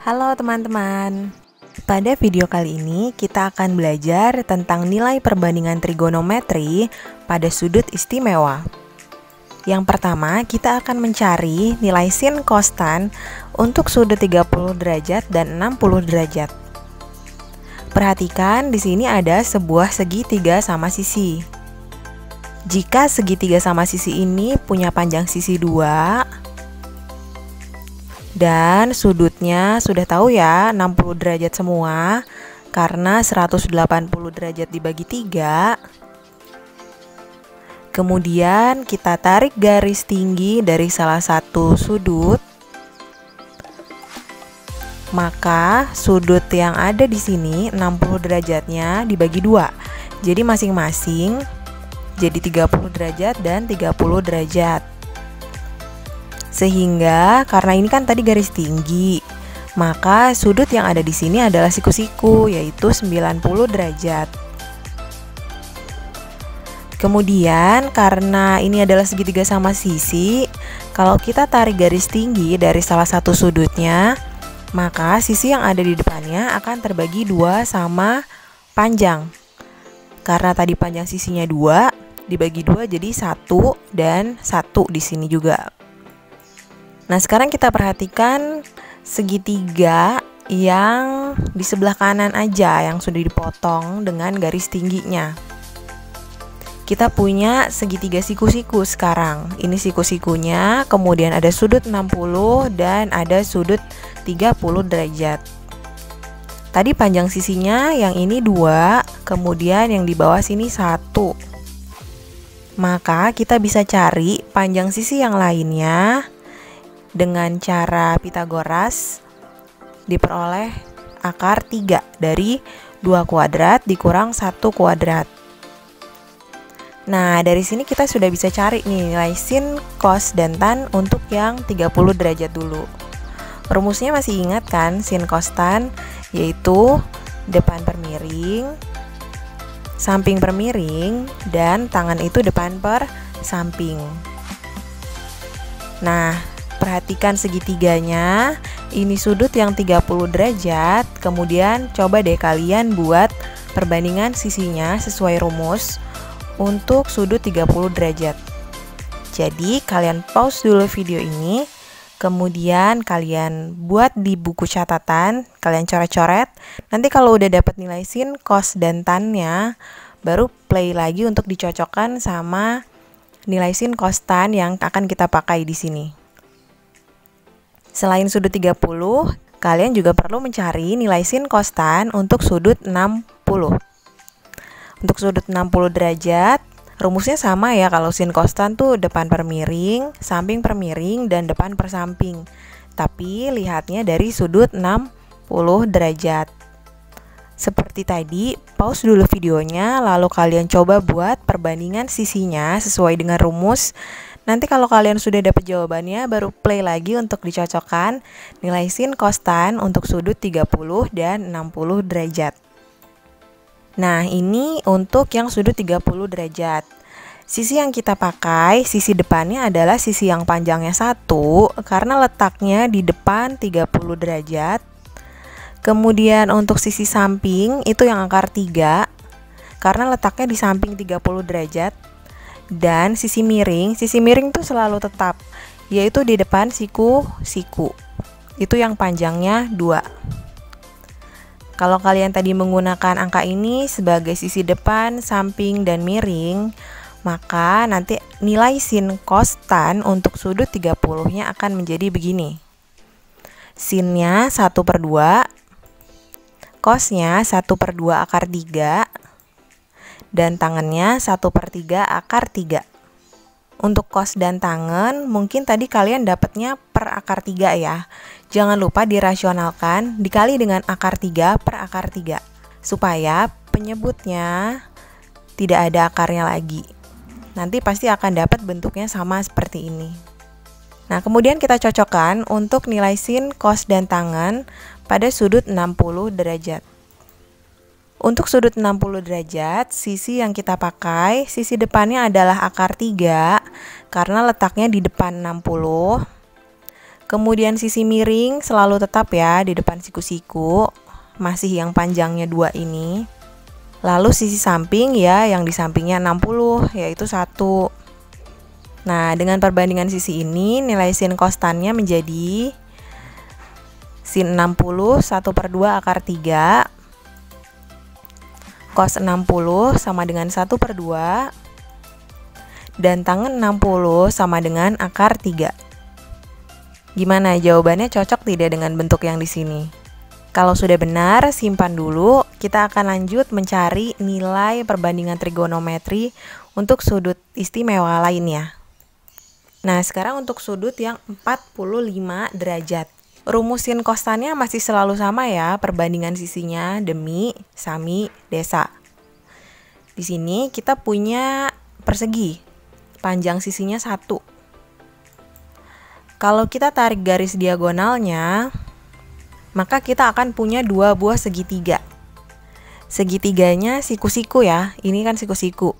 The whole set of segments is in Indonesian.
Halo teman-teman. Pada video kali ini kita akan belajar tentang nilai perbandingan trigonometri pada sudut istimewa. Yang pertama, kita akan mencari nilai sin cos tan untuk sudut 30 derajat dan 60 derajat. Perhatikan di sini ada sebuah segitiga sama sisi. Jika segitiga sama sisi ini punya panjang sisi 2 dan sudutnya sudah tahu ya 60 derajat semua, karena 180 derajat dibagi 3. Kemudian kita tarik garis tinggi dari salah satu sudut. Maka sudut yang ada di sini 60 derajatnya dibagi 2. Jadi masing-masing jadi 30 derajat dan 30 derajat. Sehingga karena ini kan tadi garis tinggi, maka sudut yang ada di sini adalah siku-siku, yaitu 90 derajat. Kemudian karena ini adalah segitiga sama sisi, kalau kita tarik garis tinggi dari salah satu sudutnya, maka sisi yang ada di depannya akan terbagi 2 sama panjang. Karena tadi panjang sisinya 2, dibagi 2 jadi 1 dan 1 di sini juga. Nah, sekarang kita perhatikan segitiga yang di sebelah kanan aja yang sudah dipotong dengan garis tingginya. Kita punya segitiga siku-siku sekarang. Ini siku-sikunya, kemudian ada sudut 60 dan ada sudut 30 derajat. Tadi panjang sisinya yang ini 2, kemudian yang di bawah sini 1. Maka kita bisa cari panjang sisi yang lainnya dengan cara Pitagoras, diperoleh akar 3 dari 2 kuadrat dikurang 1 kuadrat. Nah, dari sini kita sudah bisa cari nih nilai sin, cos, dan tan untuk yang 30 derajat dulu. Rumusnya masih ingat kan, sin cos tan, yaitu depan per miring, samping per miring, dan tangan itu depan per samping. Nah, perhatikan segitiganya, ini sudut yang 30 derajat, kemudian coba deh kalian buat perbandingan sisinya sesuai rumus untuk sudut 30 derajat. Jadi kalian pause dulu video ini, kemudian kalian buat di buku catatan, kalian coret-coret, nanti kalau udah dapat nilai sin, cos, dan tannya, baru play lagi untuk dicocokkan sama nilai sin, cos, tan yang akan kita pakai di sini. Selain sudut 30, kalian juga perlu mencari nilai sin cos tan untuk sudut 60. Untuk sudut 60 derajat, rumusnya sama ya, kalau sin cos tan tuh depan per miring, samping per miring, dan depan per samping. Tapi lihatnya dari sudut 60 derajat. Seperti tadi, pause dulu videonya, lalu kalian coba buat perbandingan sisinya sesuai dengan rumus. Nanti kalau kalian sudah dapat jawabannya, baru play lagi untuk dicocokkan nilai sin cos tan untuk sudut 30 dan 60 derajat. Nah, ini untuk yang sudut 30 derajat. Sisi yang kita pakai, sisi depannya adalah sisi yang panjangnya 1, karena letaknya di depan 30 derajat. Kemudian untuk sisi samping, itu yang akar 3, karena letaknya di samping 30 derajat. Dan sisi miring tuh selalu tetap, yaitu di depan siku-siku. Itu yang panjangnya 2. Kalau kalian tadi menggunakan angka ini sebagai sisi depan, samping, dan miring, maka nanti nilai sin cos tan untuk sudut 30-nya akan menjadi begini. Sinnya 1/2, cosnya 1/2 akar 3, dan tangannya 1/3 akar 3. Untuk cos dan tangan, mungkin tadi kalian dapatnya per akar 3 ya. Jangan lupa dirasionalkan, dikali dengan akar 3 per akar 3, supaya penyebutnya tidak ada akarnya lagi. Nanti pasti akan dapat bentuknya sama seperti ini. Nah, kemudian kita cocokkan untuk nilai sin, cos, dan tangan pada sudut 60 derajat. Untuk sudut 60 derajat, sisi yang kita pakai, sisi depannya adalah akar 3, karena letaknya di depan 60. Kemudian sisi miring selalu tetap ya di depan siku-siku, masih yang panjangnya 2 ini. Lalu sisi samping ya, yang di sampingnya 60, yaitu 1. Nah, dengan perbandingan sisi ini, nilai sin kostannya menjadi sin 60 1/2 akar 3, cos 60 sama dengan 1/2, dan tangen 60 sama dengan akar 3. Gimana jawabannya, cocok tidak dengan bentuk yang di sini? Kalau sudah benar, simpan dulu. Kita akan lanjut mencari nilai perbandingan trigonometri untuk sudut istimewa lainnya. Nah, sekarang untuk sudut yang 45 derajat. Rumus sin kostannya masih selalu sama ya, perbandingan sisinya demi, sami, desa. Di sini kita punya persegi, panjang sisinya 1. Kalau kita tarik garis diagonalnya, maka kita akan punya 2 buah segitiga. Segitiganya siku-siku ya, ini kan siku-siku.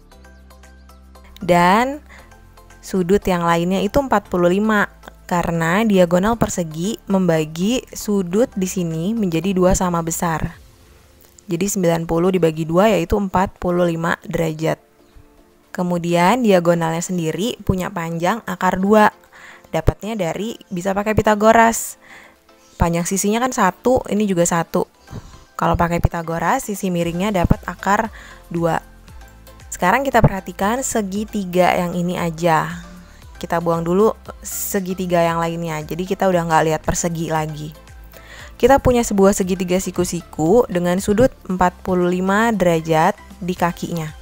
Dan sudut yang lainnya itu 45, karena diagonal persegi membagi sudut di sini menjadi 2 sama besar. Jadi 90 dibagi 2 yaitu 45 derajat. Kemudian diagonalnya sendiri punya panjang akar 2. Dapatnya dari, bisa pakai Pitagoras. Panjang sisinya kan 1, ini juga 1. Kalau pakai Pitagoras, sisi miringnya dapat akar 2. Sekarang kita perhatikan segitiga yang ini aja. Kita buang dulu segitiga yang lainnya. Jadi kita udah nggak lihat persegi lagi. Kita punya sebuah segitiga siku-siku dengan sudut 45 derajat di kakinya.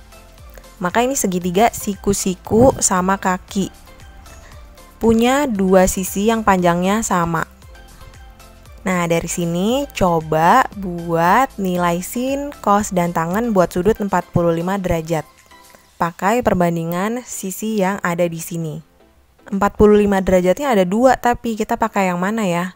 Maka ini segitiga siku-siku sama kaki. Punya 2 sisi yang panjangnya sama. Nah, dari sini coba buat nilai sin, cos, dan tangen buat sudut 45 derajat. Pakai perbandingan sisi yang ada di sini. 45 derajatnya ada 2, tapi kita pakai yang mana ya?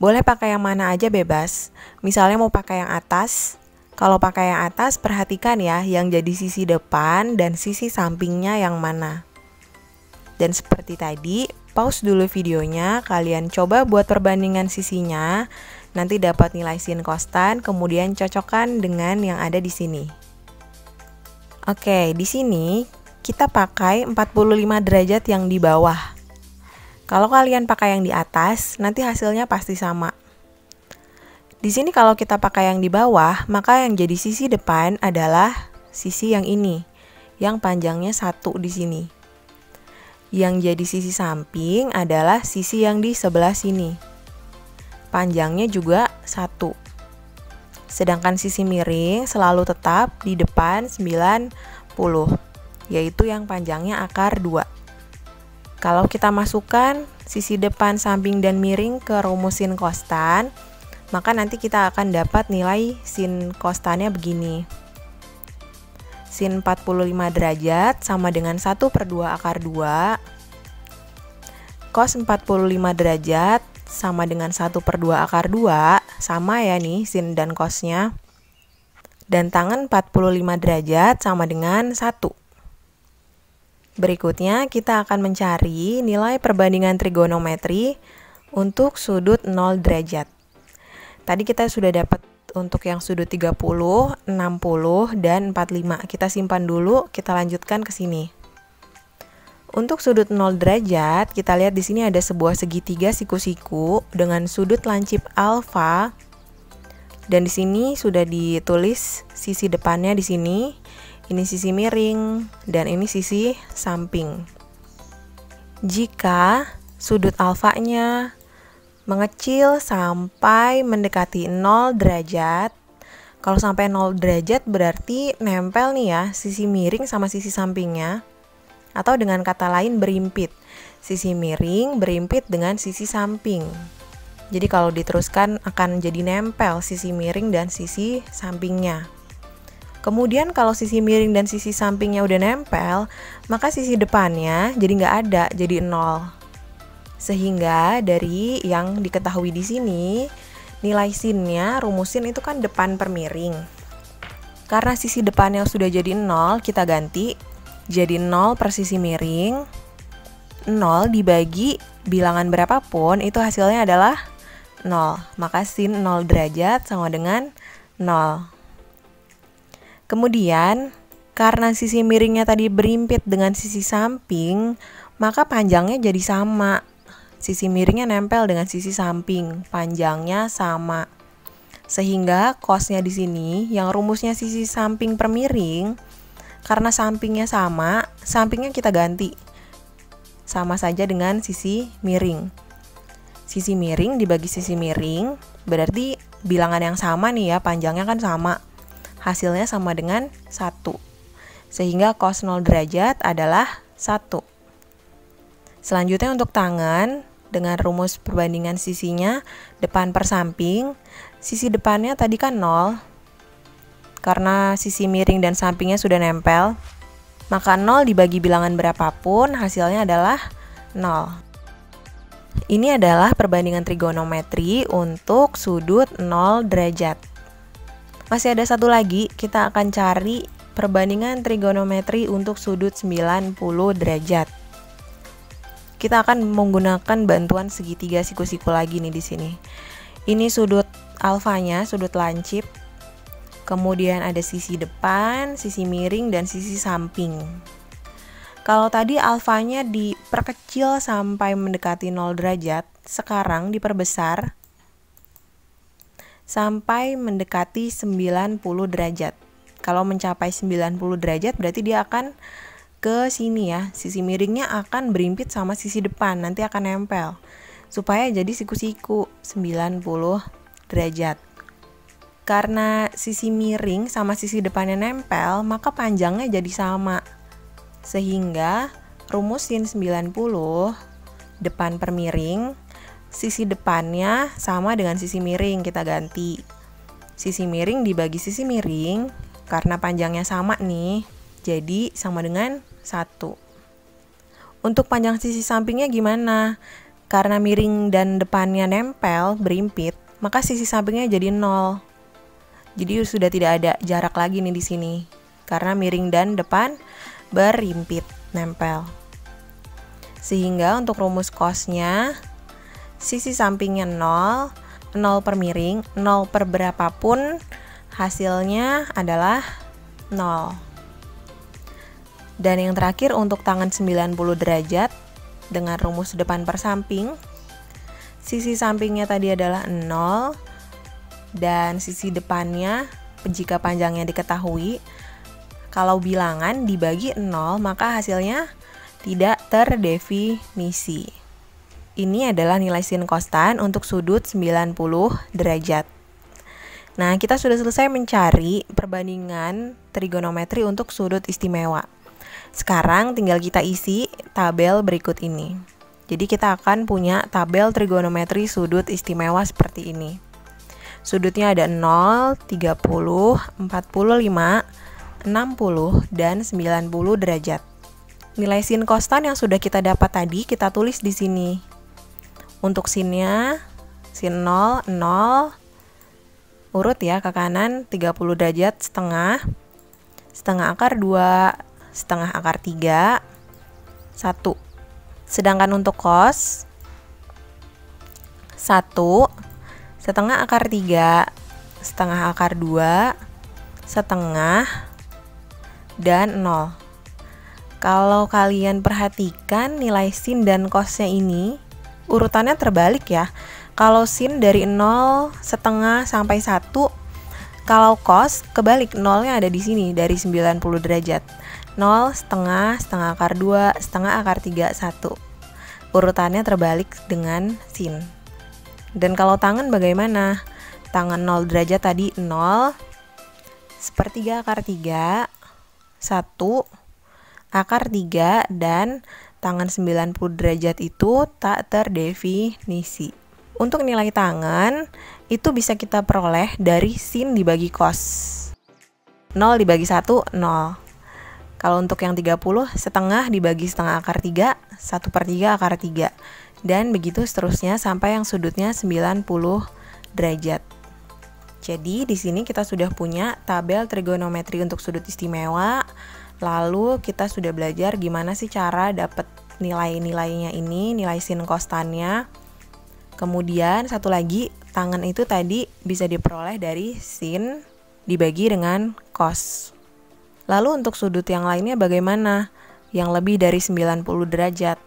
Boleh pakai yang mana aja bebas. Misalnya mau pakai yang atas. Kalau pakai yang atas, perhatikan ya, yang jadi sisi depan dan sisi sampingnya yang mana. Dan seperti tadi, pause dulu videonya, kalian coba buat perbandingan sisinya, nanti dapat nilai sin kostan, kemudian cocokkan dengan yang ada di sini. Oke, di sini kita pakai 45 derajat yang di bawah. Kalau kalian pakai yang di atas, nanti hasilnya pasti sama. Di sini kalau kita pakai yang di bawah, maka yang jadi sisi depan adalah sisi yang ini, yang panjangnya 1 di sini. Yang jadi sisi samping adalah sisi yang di sebelah sini. Panjangnya juga 1. Sedangkan sisi miring selalu tetap di depan 90, yaitu yang panjangnya akar 2. Kalau kita masukkan sisi depan, samping, dan miring ke rumus sin kostan, maka nanti kita akan dapat nilai sin kostannya begini. Sin 45 derajat sama dengan 1/2 akar 2. Cos 45 derajat sama dengan 1/2 akar 2. Sama ya nih sin dan cosnya. Dan tangen 45 derajat sama dengan 1. Berikutnya kita akan mencari nilai perbandingan trigonometri untuk sudut 0 derajat. Tadi kita sudah dapat untuk yang sudut 30, 60, dan 45. Kita simpan dulu, kita lanjutkan ke sini. Untuk sudut 0 derajat, kita lihat di sini ada sebuah segitiga siku-siku dengan sudut lancip alfa. Dan di sini sudah ditulis sisi depannya di sini. Ini sisi miring dan ini sisi samping. Jika sudut alfanya mengecil sampai mendekati 0 derajat. Kalau sampai 0 derajat berarti nempel nih ya sisi miring sama sisi sampingnya. Atau dengan kata lain berimpit. Sisi miring berimpit dengan sisi samping. Jadi kalau diteruskan akan jadi nempel sisi miring dan sisi sampingnya. Kemudian kalau sisi miring dan sisi sampingnya udah nempel, maka sisi depannya jadi nggak ada, jadi 0. Sehingga dari yang diketahui di sini, nilai sinnya, rumus sin itu kan depan per miring. Karena sisi depannya sudah jadi 0, kita ganti jadi 0 per sisi miring. 0 dibagi bilangan berapapun itu hasilnya adalah 0. Maka sin 0 derajat sama dengan 0. Kemudian, karena sisi miringnya tadi berimpit dengan sisi samping, maka panjangnya jadi sama. Sisi miringnya nempel dengan sisi samping, panjangnya sama. Sehingga cosnya di sini, yang rumusnya sisi samping per miring, karena sampingnya sama, sampingnya kita ganti. Sama saja dengan sisi miring. Sisi miring dibagi sisi miring, berarti bilangan yang sama nih ya, panjangnya kan sama. Hasilnya sama dengan 1. Sehingga cos 0 derajat adalah 1. Selanjutnya untuk tangan, dengan rumus perbandingan sisinya depan per samping, sisi depannya tadi kan 0. Karena sisi miring dan sampingnya sudah nempel, maka 0 dibagi bilangan berapapun hasilnya adalah 0. Ini adalah perbandingan trigonometri untuk sudut 0 derajat. Masih ada satu lagi, kita akan cari perbandingan trigonometri untuk sudut 90 derajat. Kita akan menggunakan bantuan segitiga siku-siku lagi nih di sini. Ini sudut alfanya, sudut lancip. Kemudian ada sisi depan, sisi miring, dan sisi samping. Kalau tadi alfanya diperkecil sampai mendekati 0 derajat, sekarang diperbesar sampai mendekati 90 derajat. Kalau mencapai 90 derajat berarti dia akan ke sini ya. Sisi miringnya akan berimpit sama sisi depan, nanti akan nempel. Supaya jadi siku-siku 90 derajat. Karena sisi miring sama sisi depannya nempel, maka panjangnya jadi sama. Sehingga rumus sin 90 depan per miring, sisi depannya sama dengan sisi miring, kita ganti. Sisi miring dibagi sisi miring, karena panjangnya sama nih, jadi sama dengan 1. Untuk panjang sisi sampingnya gimana? Karena miring dan depannya nempel, berimpit, maka sisi sampingnya jadi 0. Jadi sudah tidak ada jarak lagi nih di sini, karena miring dan depan berimpit, nempel. Sehingga untuk rumus cosnya, sisi sampingnya 0, 0 per miring, 0 per berapapun, hasilnya adalah 0. Dan yang terakhir untuk tangan 90 derajat, dengan rumus depan per samping, sisi sampingnya tadi adalah 0, dan sisi depannya, jika panjangnya diketahui, kalau bilangan dibagi 0, maka hasilnya tidak terdefinisi. Ini adalah nilai sin kostan untuk sudut 90 derajat. Nah, kita sudah selesai mencari perbandingan trigonometri untuk sudut istimewa. Sekarang tinggal kita isi tabel berikut ini. Jadi kita akan punya tabel trigonometri sudut istimewa seperti ini. Sudutnya ada 0, 30, 45, 60, dan 90 derajat. Nilai sin kostan yang sudah kita dapat tadi kita tulis di sini. Untuk sinnya, sin 0, 0, urut ya ke kanan 30 derajat setengah, setengah akar 2, setengah akar 3, 1. Sedangkan untuk cos, 1, setengah akar 3, setengah akar 2, setengah, dan 0. Kalau kalian perhatikan nilai sin dan cosnya ini urutannya terbalik ya. Kalau sin dari 0, setengah sampai 1, kalau cos kebalik, 0-nya ada di sini dari 90 derajat. 0, setengah, setengah akar 2, setengah akar 3, 1. Urutannya terbalik dengan sin. Dan kalau tangan bagaimana? Tangan 0 derajat tadi 0, sepertiga akar 3, 1, akar 3, dan tangan 90 derajat itu tak terdefinisi. Untuk nilai tangan, itu bisa kita peroleh dari sin dibagi cos. 0 dibagi 1, 0. Kalau untuk yang 30, setengah dibagi setengah akar 3, 1/3 akar 3. Dan begitu seterusnya sampai yang sudutnya 90 derajat. Jadi di sini kita sudah punya tabel trigonometri untuk sudut istimewa. Lalu kita sudah belajar gimana sih cara dapat nilai-nilainya ini, nilai sin kostannya. Kemudian satu lagi, tangen itu tadi bisa diperoleh dari sin dibagi dengan cos. Lalu untuk sudut yang lainnya bagaimana? Yang lebih dari 90 derajat.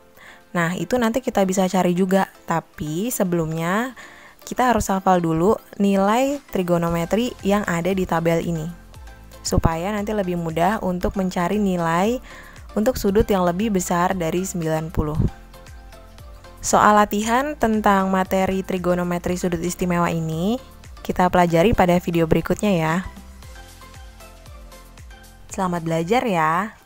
Nah, itu nanti kita bisa cari juga. Tapi sebelumnya kita harus hafal dulu nilai trigonometri yang ada di tabel ini, supaya nanti lebih mudah untuk mencari nilai untuk sudut yang lebih besar dari 90. Soal latihan tentang materi trigonometri sudut istimewa ini kita pelajari pada video berikutnya ya. Selamat belajar ya.